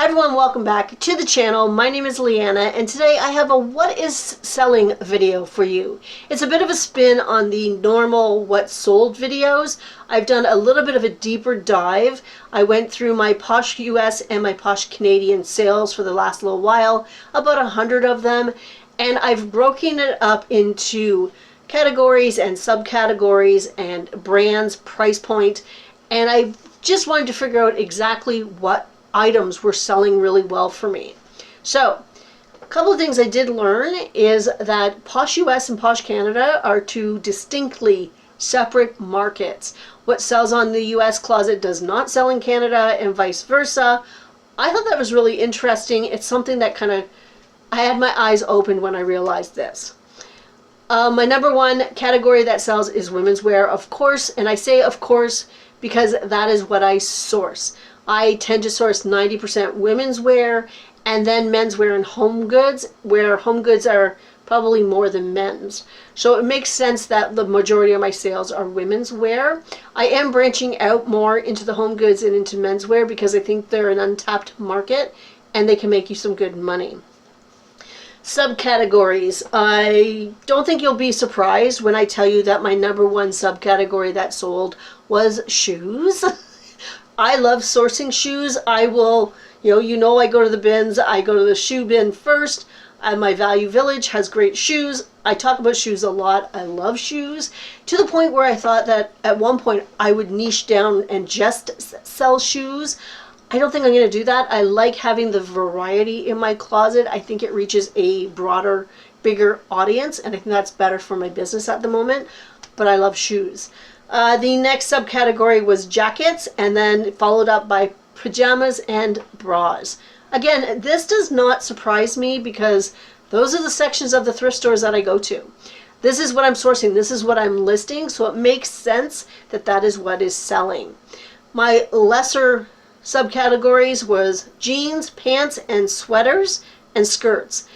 Everyone, welcome back to the channel. My name is Leanna, and today I have a what is selling video for you. It's a bit of a spin on the normal what sold videos. I've done a little bit of a deeper dive. I went through my Posh US and my Posh Canadian sales for the last little while, about 100 of them, and I've broken it up into categories and subcategories and brands, price point, and I just wanted to figure out exactly what items were selling really well for me. So a couple of things I did learn is that Posh US and Posh Canada are two distinctly separate markets. What sells on the US closet does not sell in Canada, and vice versa. I thought that was really interesting. It's something that I had my eyes open when I realized this. My number one category that sells is women's wear, of course, and I say of course because that is what I source. I tend to source 90% women's wear and then men's wear and home goods, where home goods are probably more than men's. So it makes sense that the majority of my sales are women's wear. I am branching out more into the home goods and into men's wear because I think they're an untapped market and they can make you some good money. Subcategories. I don't think you'll be surprised when I tell you that my number one subcategory that sold was shoes. I love sourcing shoes. I will, I go to the bins. I go to the shoe bin first. My Value Village has great shoes. I talk about shoes a lot. I love shoes to the point where I thought that at one point I would niche down and just sell shoes. I don't think I'm going to do that. I like having the variety in my closet. I think it reaches a broader, bigger audience, and I think that's better for my business at the moment. But I love shoes. The next subcategory was jackets, and then followed up by pajamas and bras. Again, this does not surprise me because those are the sections of the thrift stores that I go to. This is what I'm sourcing. This is what I'm listing, so it makes sense that that is what is selling. My lesser subcategories was jeans, pants, and sweaters, and skirts.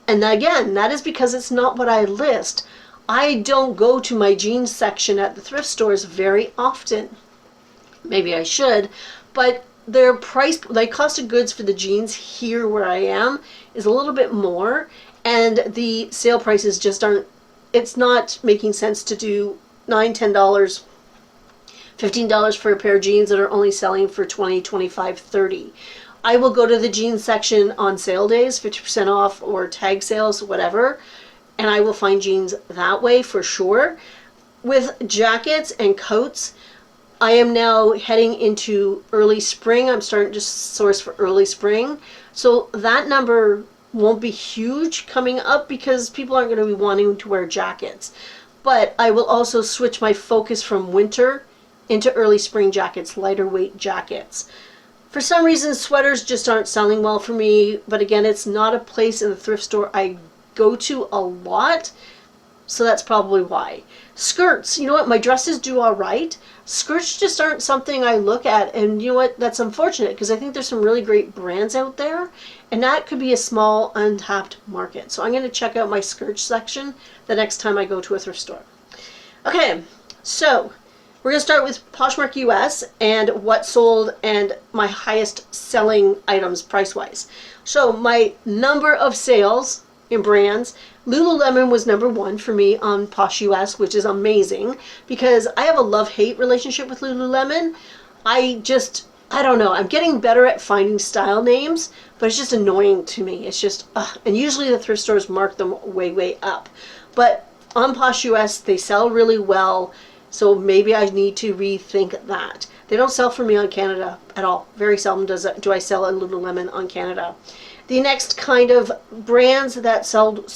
And again, that is because it's not what I list. I don't go to my jeans section at the thrift stores very often. Maybe I should, but their price, like cost of goods for the jeans here where I am is a little bit more, and the sale prices just aren't, it's not making sense to do $9, $10, $15 for a pair of jeans that are only selling for $20, $25, $30. I will go to the jeans section on sale days, 50% off or tag sales, whatever, and I will find jeans that way for sure. With jackets and coats, I am now heading into early spring. I'm starting to source for early spring. So that number won't be huge coming up because people aren't going to be wanting to wear jackets. But I will also switch my focus from winter into early spring jackets, lighter weight jackets. For some reason, sweaters just aren't selling well for me. But again, it's not a place in the thrift store I go to a lot, so that's probably why. Skirts, you know what, my dresses do all right. Skirts just aren't something I look at, and you know what, that's unfortunate because I think there's some really great brands out there, and that could be a small untapped market. So I'm going to check out my skirt section the next time I go to a thrift store. Okay, so we're going to start with Poshmark US and what sold and my highest selling items price-wise. So my number of sales in brands, Lululemon was number one for me on Posh US, which is amazing because I have a love-hate relationship with Lululemon. I don't know, I'm getting better at finding style names, but it's just annoying to me. It's just, and usually the thrift stores mark them way, way up. But on Posh US, they sell really well, so maybe I need to rethink that. They don't sell for me on Canada at all. Very seldom do I sell a Lululemon on Canada. The next kind of brands that sold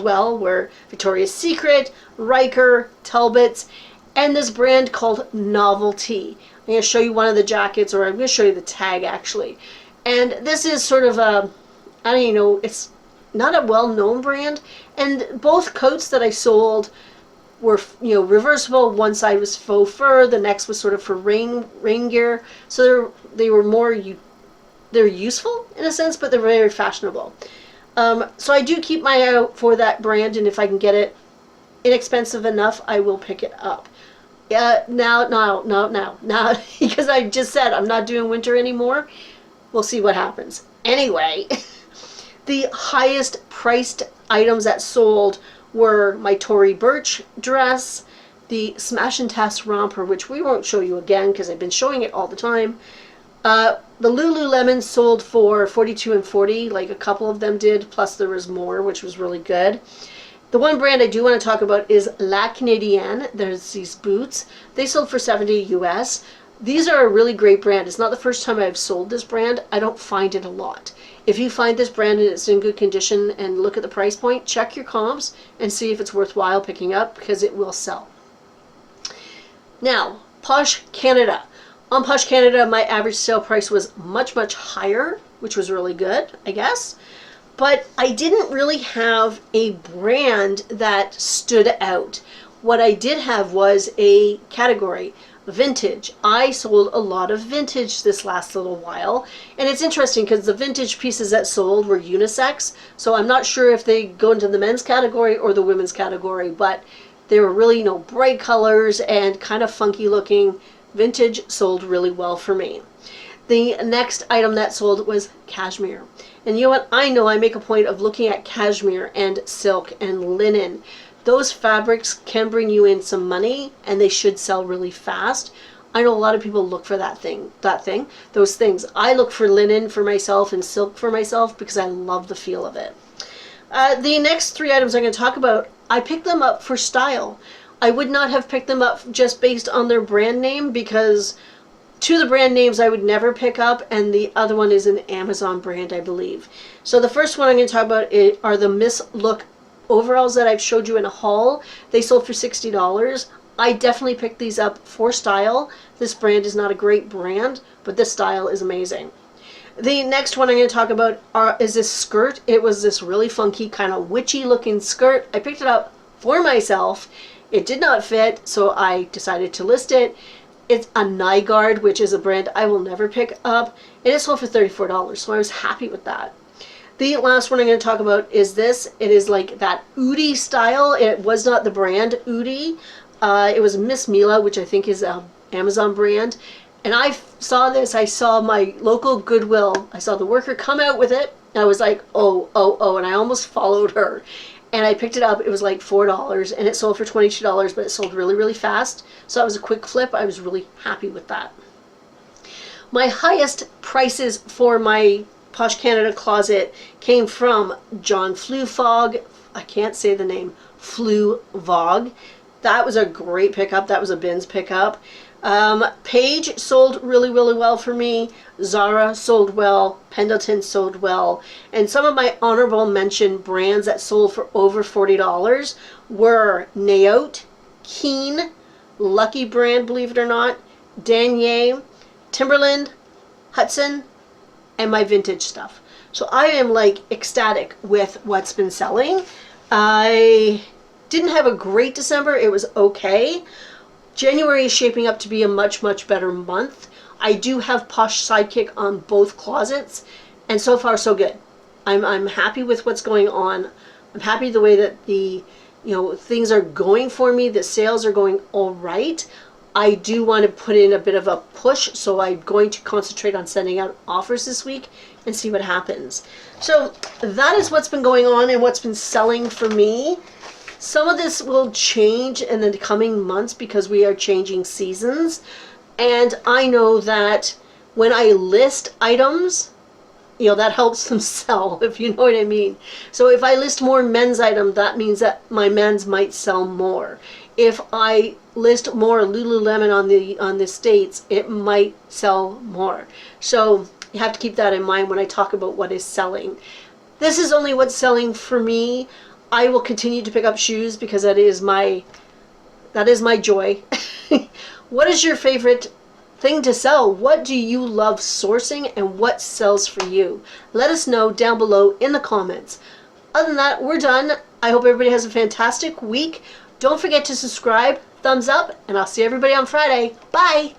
well were Victoria's Secret, Riker, Talbot's, and this brand called Novelty. I'm going to show you one of the jackets, or I'm going to show you the tag actually. And this is sort of a, I don't even know, it's not a well-known brand. And both coats that I sold were, reversible. One side was faux fur, the next was sort of for rain gear. So they were more they're useful in a sense, but they're very fashionable. So I do keep my eye out for that brand, and if I can get it inexpensive enough, I will pick it up. Now, because I just said I'm not doing winter anymore. we'll see what happens. Anyway, the highest priced items that sold were my Tory Burch dress, the Smash and Test romper, which we won't show you again because I've been showing it all the time. The Lululemon sold for $42 and $40, like a couple of them did, plus there was more, which was really good. The one brand I do want to talk about is La Canadienne. There's these boots. They sold for $70 US. These are a really great brand. It's not the first time I've sold this brand. I don't find it a lot. If you find this brand and it's in good condition and look at the price point, check your comps and see if it's worthwhile picking up, because it will sell. Now, Posh Canada. On Posh Canada, my average sale price was much, much higher, which was really good, I guess. But I didn't really have a brand that stood out. What I did have was a category, vintage. I sold a lot of vintage this last little while. And it's interesting because the vintage pieces that sold were unisex. So I'm not sure if they go into the men's category or the women's category, but they were really, bright colors and kind of funky looking. Vintage sold really well for me. The next item that sold was cashmere. And you know what? I know I make a point of looking at cashmere and silk and linen. Those fabrics can bring you in some money and they should sell really fast. I know a lot of people look for those things. I look for linen for myself and silk for myself because I love the feel of it. The next three items I'm going to talk about, I picked them up for style. I would not have picked them up just based on their brand name, because two of the brand names I would never pick up, and the other one is an Amazon brand, I believe. So the first one I'm going to talk about are the Miss Look overalls that I've showed you in a haul. They sold for $60. I definitely picked these up for style. This brand is not a great brand, but this style is amazing. The next one I'm going to talk about is this skirt. It was this really funky, kind of witchy looking skirt. I picked it up for myself. It did not fit, so I decided to list it. It's a Nygaard, which is a brand I will never pick up, and it sold for $34, so I was happy with that. The last one I'm going to talk about is this. It is like that Udi style. It was not the brand Udi. It was Miss Mila, which I think is an Amazon brand. And I saw this. I saw my local Goodwill. I saw the worker come out with it. And I was like, oh, and I almost followed her. And I picked it up. It was like $4, and it sold for $22, but it sold really, really fast. So it was a quick flip. I was really happy with that. My highest prices for my Posh Canada closet came from John Flufog. I can't say the name. Fluvog. That was a great pickup. That was a bins pickup. Paige sold really, really well for me. Zara sold well. Pendleton sold well. And some of my honorable mention brands that sold for over $40 were Naote, Keen, Lucky Brand, believe it or not, Danier, Timberland, Hudson, and my vintage stuff. So I am like ecstatic with what's been selling. I didn't have a great December. It was okay. January is shaping up to be a much, much better month. I do have Posh Sidekick on both closets, and so far so good. I'm happy with what's going on. I'm happy the way that the things are going for me. The sales are going all right. I do want to put in a bit of a push, so I'm going to concentrate on sending out offers this week and see what happens. So that is what's been going on and what's been selling for me. Some of this will change in the coming months because we are changing seasons. And I know that when I list items, that helps them sell, if you know what I mean. So if I list more men's items, that means that my men's might sell more. If I list more Lululemon on the States, it might sell more. So you have to keep that in mind when I talk about what is selling. This is only what's selling for me. I will continue to pick up shoes because that is my joy. What is your favorite thing to sell? What do you love sourcing and what sells for you? Let us know down below in the comments. Other than that, we're done. I hope everybody has a fantastic week. Don't forget to subscribe, thumbs up, and I'll see everybody on Friday. Bye!